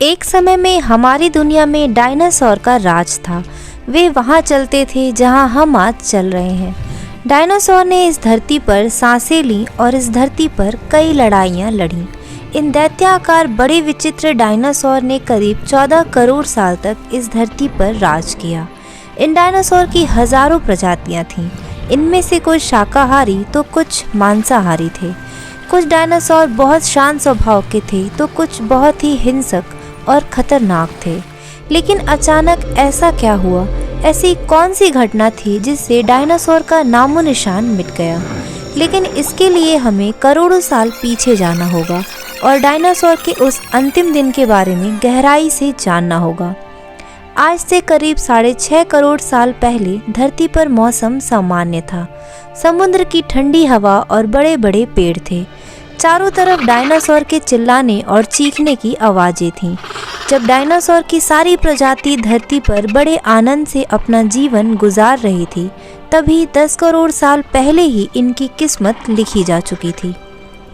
एक समय में हमारी दुनिया में डायनासोर का राज था। वे वहाँ चलते थे जहाँ हम आज चल रहे हैं। डायनासोर ने इस धरती पर सांसें ली और इस धरती पर कई लड़ाइयाँ लड़ी। इन दैत्याकार बड़े विचित्र डायनासोर ने करीब 14 करोड़ साल तक इस धरती पर राज किया। इन डायनासोर की हजारों प्रजातियाँ थीं। इनमें से कुछ शाकाहारी तो कुछ मांसाहारी थे। कुछ डायनासोर बहुत शांत स्वभाव के थे तो कुछ बहुत ही हिंसक और खतरनाक थे। लेकिन अचानक ऐसा क्या हुआ? ऐसी कौन सी घटना थी जिससे डायनासोर का नामो निशान मिट गया? लेकिन इसके लिए हमें करोड़ों साल पीछे जाना होगा और डायनासोर के उस अंतिम दिन के बारे में गहराई से जानना होगा। आज से करीब 6.5 करोड़ साल पहले धरती पर मौसम सामान्य था। समुद्र की ठंडी हवा और बड़े बड़े पेड़ थे। चारों तरफ डायनासोर के चिल्लाने और चीखने की आवाज़ें थीं। जब डायनासोर की सारी प्रजाति धरती पर बड़े आनंद से अपना जीवन गुजार रही थी, तभी 10 करोड़ साल पहले ही इनकी किस्मत लिखी जा चुकी थी।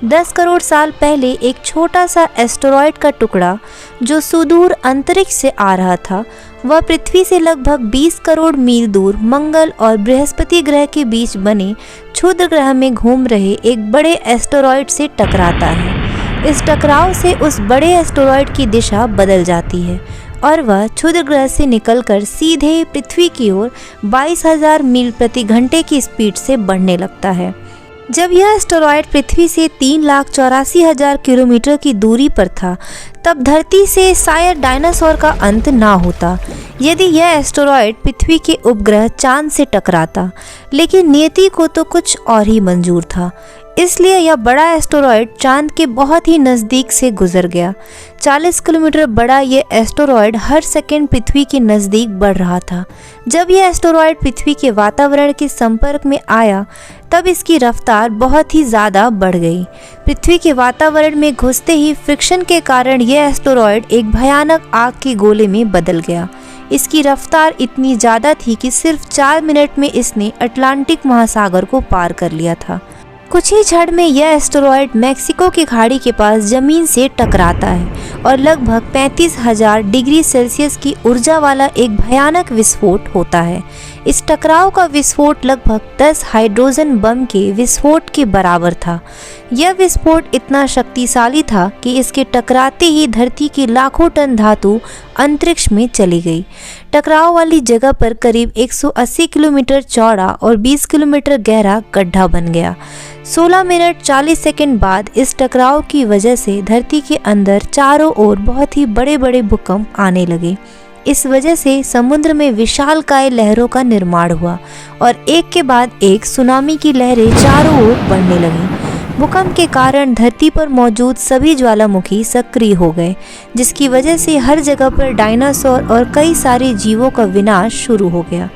10 करोड़ साल पहले एक छोटा सा एस्टेरॉयड का टुकड़ा जो सुदूर अंतरिक्ष से आ रहा था, वह पृथ्वी से लगभग 20 करोड़ मील दूर मंगल और बृहस्पति ग्रह के बीच बने क्षुद्र ग्रह में घूम रहे एक बड़े एस्टेरॉयड से टकराता है। इस टकराव से उस बड़े एस्टेरॉयड की दिशा बदल जाती है और वह क्षुद्र ग्रह से निकलकर सीधे पृथ्वी की ओर 22,000 मील प्रति घंटे की स्पीड से बढ़ने लगता है। जब यह एस्टेरॉयड पृथ्वी से 3,84,000 किलोमीटर की दूरी पर था, तब धरती से शायद डायनासोर का अंत ना होता यदि यह एस्टेरॉयड पृथ्वी के उपग्रह चांद से टकराता। लेकिन नियति को तो कुछ और ही मंजूर था, इसलिए यह बड़ा एस्टेरॉयड चांद के बहुत ही नज़दीक से गुजर गया। 40 किलोमीटर बड़ा यह एस्टेरॉयड हर सेकंड पृथ्वी के नज़दीक बढ़ रहा था। जब यह एस्टेरॉयड पृथ्वी के वातावरण के संपर्क में आया, तब इसकी रफ्तार बहुत ही ज़्यादा बढ़ गई। पृथ्वी के वातावरण में घुसते ही फ्रिक्शन के कारण यह एस्टेरॉयड एक भयानक आग के गोले में बदल गया। इसकी रफ्तार इतनी ज़्यादा थी कि सिर्फ 4 मिनट में इसने अटलांटिक महासागर को पार कर लिया था। कुछ ही क्षण में यह एस्टेरॉयड मैक्सिको की खाड़ी के पास जमीन से टकराता है और लगभग 35,000 डिग्री सेल्सियस की ऊर्जा वाला एक भयानक विस्फोट होता है। इस टकराव का विस्फोट लगभग 10 हाइड्रोजन बम के विस्फोट के बराबर था। यह विस्फोट इतना शक्तिशाली था कि इसके टकराते ही धरती की लाखों टन धातु अंतरिक्ष में चली गई। टकराव वाली जगह पर करीब 180 किलोमीटर चौड़ा और 20 किलोमीटर गहरा गड्ढा बन गया। 16 मिनट 40 सेकंड बाद इस टकराव की वजह से धरती के अंदर चारों ओर बहुत ही बड़े बड़े भूकंप आने लगे। इस वजह से समुद्र में विशालकाय लहरों का निर्माण हुआ और एक के बाद एक सुनामी की लहरें चारों ओर बढ़ने लगीं। भूकंप के कारण धरती पर मौजूद सभी ज्वालामुखी सक्रिय हो गए, जिसकी वजह से हर जगह पर डायनासोर और कई सारे जीवों का विनाश शुरू हो गया।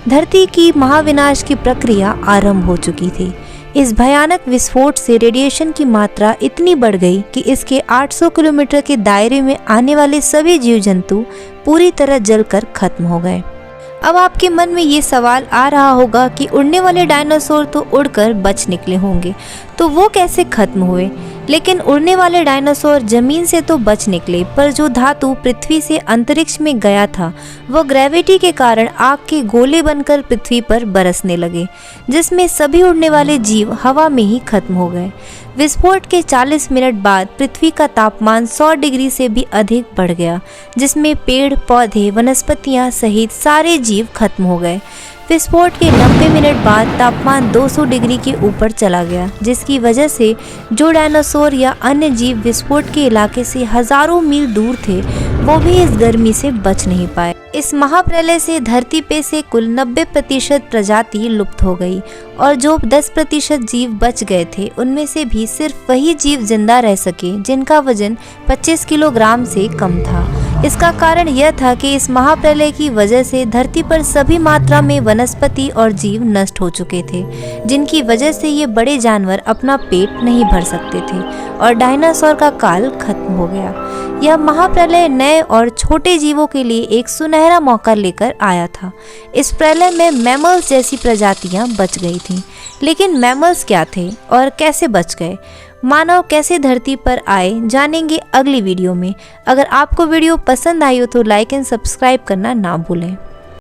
धरती की महाविनाश की प्रक्रिया आरंभ हो चुकी थी। इस भयानक विस्फोट से रेडिएशन की मात्रा इतनी बढ़ गई कि इसके 800 किलोमीटर के दायरे में आने वाले सभी जीव जंतु पूरी तरह जलकर खत्म हो गए। अब आपके मन में ये सवाल आ रहा होगा कि उड़ने वाले डायनासोर तो उड़कर बच निकले होंगे, तो वो कैसे खत्म हुए? लेकिन उड़ने वाले डायनासोर जमीन से तो बच निकले, पर जो धातु पृथ्वी से अंतरिक्ष में गया था, वह ग्रेविटी के कारण आग के गोले बनकर पृथ्वी पर बरसने लगे, जिसमें सभी उड़ने वाले जीव हवा में ही खत्म हो गए। विस्फोट के 40 मिनट बाद पृथ्वी का तापमान 100 डिग्री से भी अधिक बढ़ गया, जिसमें पेड़ पौधे वनस्पतियां सहित सारे जीव खत्म हो गए। विस्फोट के 90 मिनट बाद तापमान 200 डिग्री के ऊपर चला गया, जिसकी वजह से जो डायनासोर या अन्य जीव विस्फोट के इलाके से हजारों मील दूर थे, वो भी इस गर्मी से बच नहीं पाए। इस महाप्रलय से धरती पे से कुल 90% प्रजाति लुप्त हो गई और जो 10% जीव बच गए थे, उनमें से भी सिर्फ वही जीव जिंदा रह सके जिनका वजन 25 किलोग्राम से कम था। इसका कारण यह था कि इस महाप्रलय की वजह से धरती पर सभी मात्रा में वनस्पति और जीव नष्ट हो चुके थे, जिनकी वजह से ये बड़े जानवर अपना पेट नहीं भर सकते थे और डायनासोर का काल खत्म हो गया। यह महाप्रलय नए और छोटे जीवों के लिए एक सुनहरा मौका लेकर आया था। इस प्रलय में मैमल्स जैसी प्रजातियां बच गई थीं। लेकिन मैमल्स क्या थे और कैसे बच गए? मानव कैसे धरती पर आए जानेंगे अगली वीडियो में। अगर आपको वीडियो पसंद आई हो तो लाइक एंड सब्सक्राइब करना ना भूलें।